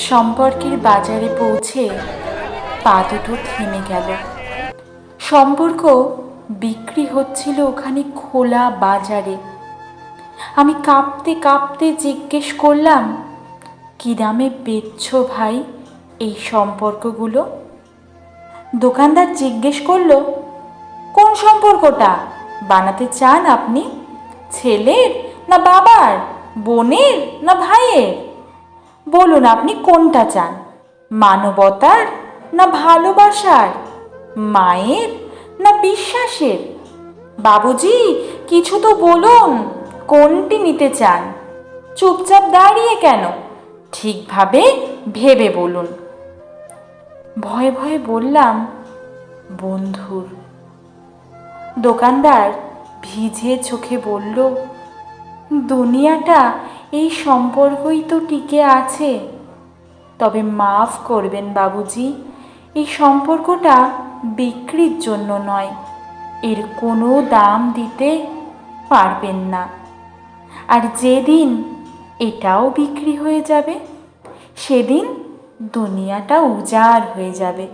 সম্পর্কের বাজারে পৌঁছে পা দুটো থেমে গেল। সম্পর্ক বিক্রি হচ্ছিল ওখানে খোলা বাজারে। আমি কাঁপতে কাঁপতে জিজ্ঞেস করলাম, কি দামে বেচছো ভাই এই সম্পর্কগুলো? দোকানদার জিজ্ঞেস করলো, কোন সম্পর্কটা বানাতে চান আপনি? ছেলের না বাবার, বোনের না ভাইয়ের? বলুন আপনি কোনটা চান, মানবতার না ভালোবাসার, মায়ের না বিশ্বাসের? বাবুজি কিছু তো বলুন, কোনটি নিতে চান? চুপচাপ দাঁড়িয়ে কেন, ঠিকভাবে ভেবে বলুন। ভয়ে ভয়ে বললাম, বন্ধুর। দোকানদার ভিজে চোখে বলল, দুনিয়াটা এই সম্পর্কই তো টিকে আছে। তবে মাফ করবেন বাবুজি, এই সম্পর্কটা বিক্রির জন্য নয়, এর কোনো দাম দিতে পারবেন না। আর যেদিন এটাও বিক্রি হয়ে যাবে, সেদিন দুনিয়াটা উজাড় হয়ে যাবে।